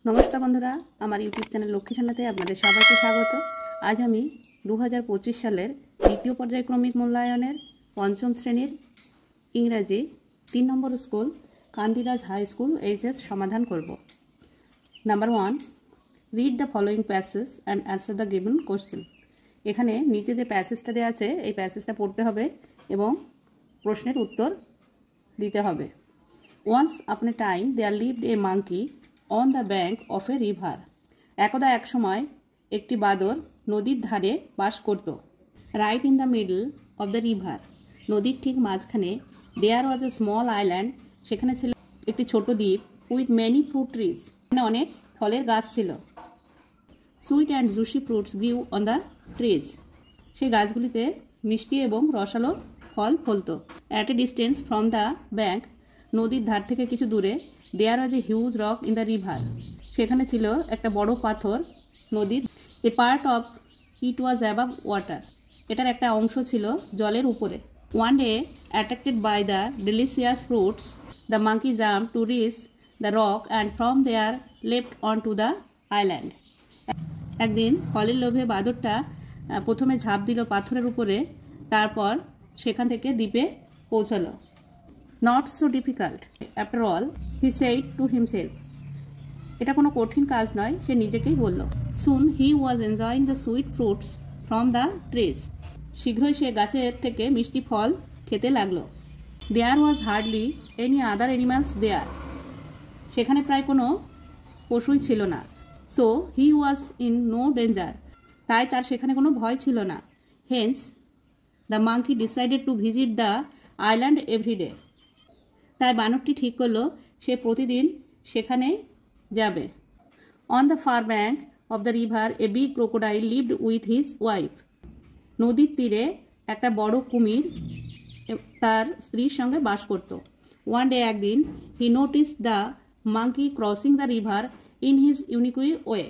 नमस्कार बंधुरा आमार यूट्यूब चैनल लक्ष्मी छान्नाते आपनादेर सबाइके स्वागत। आज आमी 2025 सालेर द्वितीय पर्यायक्रमिक मूल्यायनेर पंचम श्रेणीर इंग्राजी 3 number school Kandiraj high school HS समाधान करब। Number 1, read the following passage and answer the given question. एखाने नीचे जे पैसेजटा देওয়া আছে এই पैसेजटा पढ़ते হবে এবং প্রশ্নের উত্তর দিতে হবে। Once upon a time there lived a monkey on the bank of a river. একদা এক সময় একটি বাদর নদীর ধারে বাস করত। Right in the middle of the river, নদীর ঠিক মাঝখানে there was a small island, সেখানে ছিল একটি ছোট দ্বীপ with many fruit trees, এখানে অনেক ফলের গাছ ছিল। Sweet and juicy fruits grew on the trees, সেই গাছগুলিতে মিষ্টি এবং রসালো ফল ফলতো। At a distance from the bank, নদীর ধার থেকে কিছু দূরে there was a huge rock in the river, সেখানে ছিল একটা বড় পাথর নদীর। A part of it was above water, এটার একটা অংশ ছিল জলের উপরে। One day, attracted by the delicious fruits, the monkey jumped to reach the rock and from there leapt onto the island. একদিন ফলের লোভে বাদরটা প্রথমে ঝাঁপ দিল পাথরের উপরে, তারপর সেখান থেকে দ্বীপে পৌঁছালো। Not so difficult after all, he said to himself. এটা কোনো কঠিন কাজ নয়, সে নিজেকেই বলল। Soon he was enjoying the sweet fruits from the trees. শীঘ্রই সে গাছের থেকে মিষ্টি ফল খেতে লাগলো। There was hardly any other animals there. সেখানে প্রায় কোনো পশুই ছিল না। So he was in no danger. তাই তার সেখানে কোনো ভয় ছিল না। Hence the monkey decided to visit the island every day. তাই বানরটি ঠিক করলো সে প্রতিদিন সেখানে যাবে। On the far bank of the river, a big crocodile lived with his wife. নদীর তীরে একটা বড় কুমির তার স্ত্রীর সঙ্গে বাস করত। One day, একদিন, he noticed the monkey crossing the river in his unique way.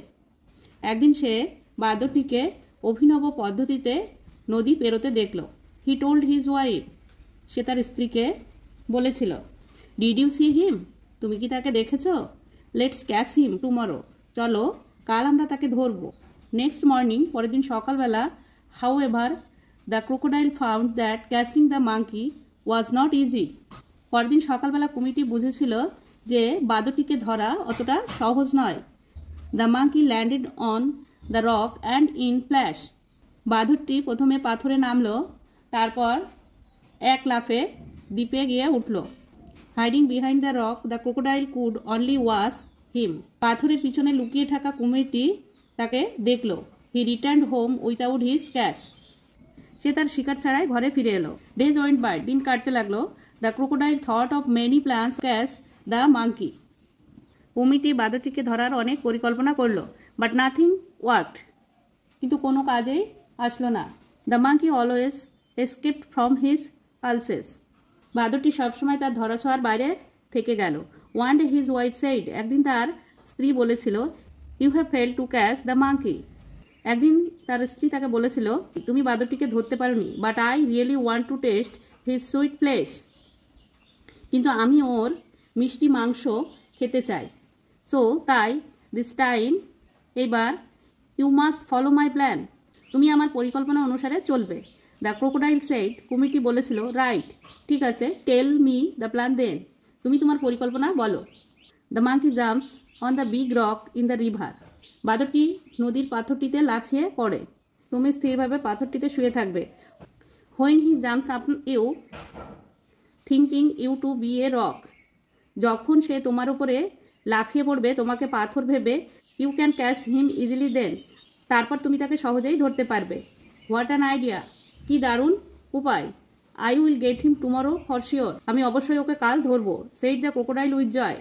একদিন সে বাদরটিকে অভিনব পদ্ধতিতে নদী পেরোতে দেখল। He told his wife, সে তার স্ত্রীকে বলেছিল, Did you see him? তুমি কি তাকে দেখেছ? Let's catch him tomorrow. চলো কাল আমরা তাকে ধরব। Next morning, পরের দিন সকালবেলা, however, the crocodile found that catching the monkey was not easy. পরের দিন সকালবেলা কুমিরটি বুঝেছিল যে বাদরটিকে ধরা অতটা সহজ নয়। The monkey landed on the rock and in flash. বাদরটি প্রথমে পাথরে নামলো, তারপর এক লাফে দ্বীপে গিয়ে উঠল। Hiding behind the rock, the crocodile could only watch him. পাথরের পিছনে লুকিয়ে থাকা কুমিরটি তাকে দেখল। He returned home without his catch. সে তার শিকার ছাড়াই ঘরে ফিরে এলো। Days went by, দিন কাটতে লাগলো। The crocodile thought of many plans to catch the monkey. কুমিরটি বাদরটিকে ধরার অনেক পরিকল্পনা করলো, but nothing worked. কিন্তু কোনো কাজেই আসলো না। The monkey always escaped from his pulses. বাদরটি সবসময় তার ধরাছোঁয়ার বাইরে থেকে গেল। One day his wife said, একদিন তার স্ত্রী বলেছিল, You have failed to catch the monkey. একদিন তার স্ত্রী তাকে বলেছিল, তুমি বাদরটিকে ধরতে পারোনি, but I really want to taste his sweet flesh. কিন্তু আমি ওর মিষ্টি মাংস খেতে চাই। So তাই this time, এবার you must follow my plan. তুমি আমার পরিকল্পনা অনুসারে চলবে। The crocodile said, কুমিরটি বলেছিল, রাইট, ঠিক আছে, tell me the plan then, তুমি তোমার পরিকল্পনা বলো। The monkey jumps on the big rock in the river. বাদরটি নদীর পাথরটিতে লাফিয়ে পড়ে। তুমি স্থিরভাবে পাথরটিতে শুয়ে থাকবে। When he jumps up you thinking you to be a rock. যখন সে তোমার উপরে লাফিয়ে পড়বে তোমাকে পাথর ভেবে, you can catch him easily then, তারপর তুমি তাকে সহজেই ধরতে পারবে। হোয়াট অ্যান আইডিয়া, কি দারুণ উপায়। I will get him tomorrow for sure, আমি অবশ্যই ওকে কাল ধরবো। Said the crocodile with joy,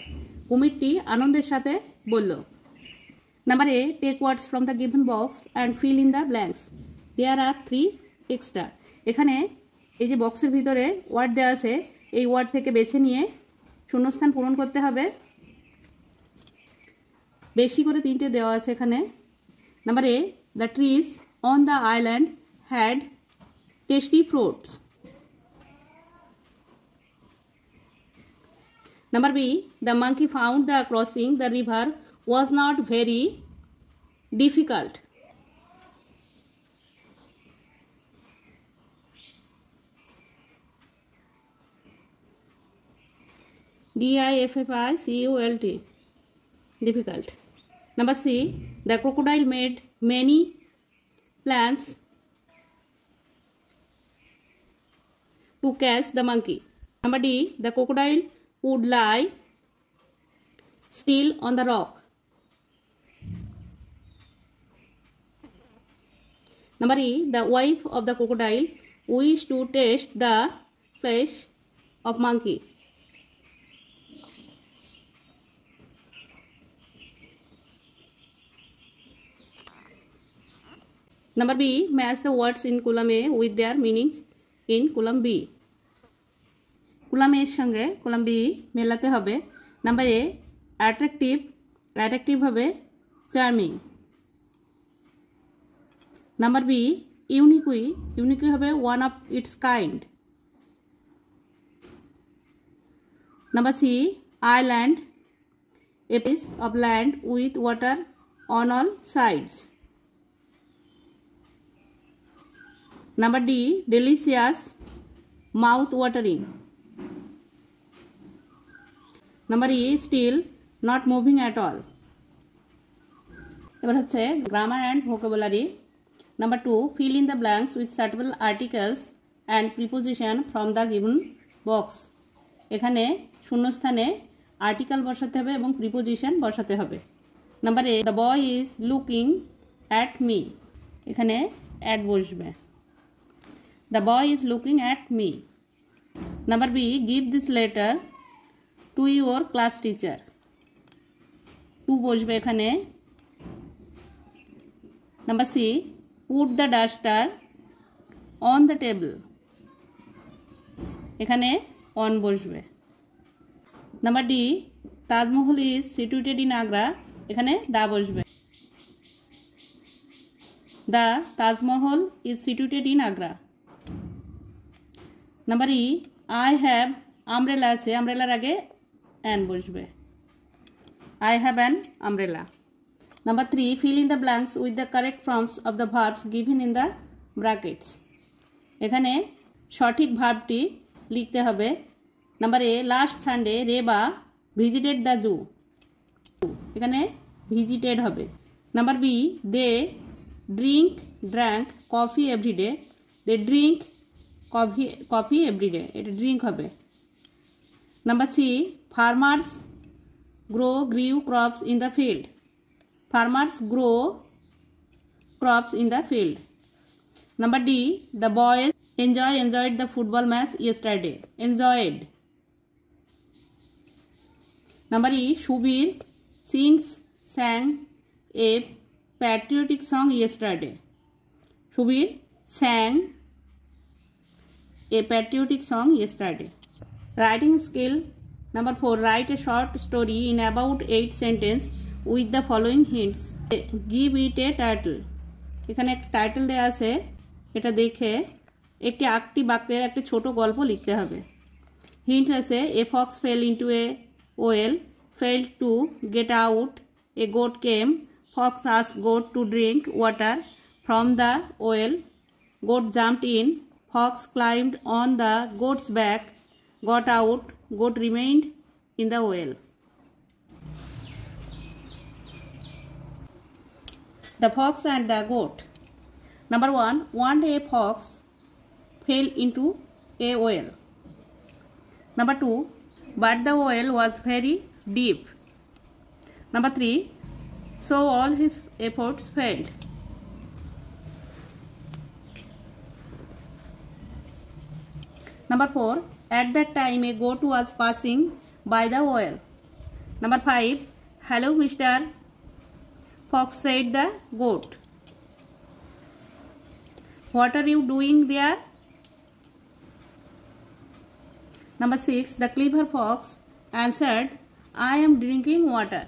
কুমিরটি আনন্দের সাথে বলল। Number A, take words from the given box and fill in the blanks. There are 3 extra. এখানে এই যে বক্সের ভিতরে ওয়ার্ড দেওয়া আছে, এই ওয়ার্ড থেকে বেছে নিয়ে শূন্যস্থান পূরণ করতে হবে। বেশি করে 3টে দেওয়া আছে এখানে। Number A, the trees on the island had tasty fruits. Number B, the monkey found the crossing the river was not very difficult. difficult. Difficult. Number C. The crocodile made many plans to catch the monkey. Number D. The crocodile would lie still on the rock. Number E. The wife of the crocodile wished to taste the flesh of monkey. Number B. Match the words in column A with their meanings in column B. column A এর সঙ্গে column B মেলাতে হবে। Number A. Attractive, attractive হবে charming. Number B. Unique, unique হবে one of its kind. Number C. Island, a piece of land with water on all sides. Number D. Delicious, mouth-watering. Number E. Still, not moving at all. এবার হচ্ছে grammar and vocabulary. Number 2. Fill in the blanks with suitable articles and preposition from the given box. এখানে শূন্যস্থানে article বসাতে হবে এবং preposition বসাতে হবে। Number A, the boy is looking at me, এখানে অ্যাট বসবে। The boy is looking at me. Number B, give this letter to your class teacher, to বসবে এখানে। Number C, put the duster on the table, এখানে on বসবে। Number D, Taj Mahal is situated in Agra, এখানে the বসবে। The Taj Mahal is situated in Agra. Number E, I have umbrella আছে, আমব্রেলার আগে an বসবে। I have an umbrella. Number 3, fill in the blanks with the correct forms of the verbs given in the brackets. এখানে সঠিক ভার্বটি লিখতে হবে। Number A, last Sunday Reba visited the zoo, এখানে ভিজিটেড হবে। Number B, they drank coffee everyday, they drink coffee everyday, এটা drink হবে। Number C, farmers grew crops in the field, farmers grow crops in the field. Number D, the boys enjoyed the football match yesterday, enjoyed. Number E, Shubir sang a patriotic song yesterday. Shubir sang a patriotic song yesterday. Writing skill. Number 4, write a short story in about 8 sentences with the following hints. Give it a title. এখানে একটা title দেওয়া আছে, এটা দেখে একটি আটটি বাক্যের একটা ছোট গল্প লিখতে হবে। হিন্ট আছে, a fox fail into a well, failed to get out, a goat came, fox asked goat to drink water from the well, goat jumped in, fox climbed on the goat's back, got out, goat remained in the well. The fox and the goat. Number 1, one day a fox fell into a well. Number 2, but the well was very deep. Number 3, so all his efforts failed. Number 4, at that time a goat was passing by the well. Number 5, hello Mr. Fox, said the goat. What are you doing there? Number 6, the clever fox answered, I am drinking water.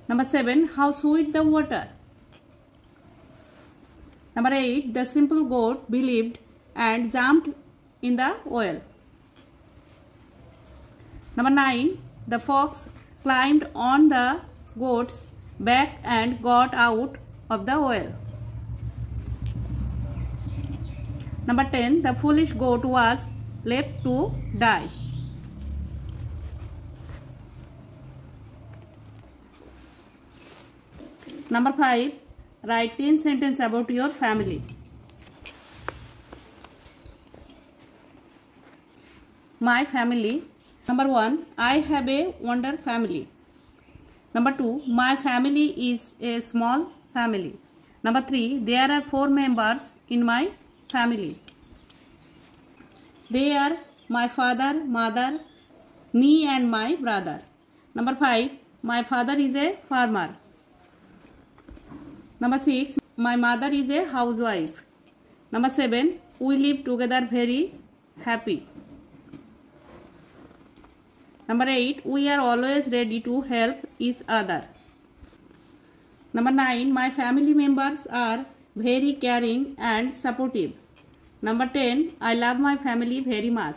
Number 7, how sweet the water. Number 8, the simple goat believed and jumped in the well. Number 9, the fox climbed on the goat's back and got out of the well. Number 10. The foolish goat was left to die. Number 5. Write 10 sentences about your family. My family. Number 1. I have a wonder family. Number 2. My family is a small family. Number 3. There are 4 members in my family. They are my father, mother, me and my brother. Number 5. My father is a farmer. Number 6. My mother is a housewife. Number 7. We live together very happy. Number 8. We are always ready to help each other. Number 9. My family members are very caring and supportive. Number 10. I love my family very much.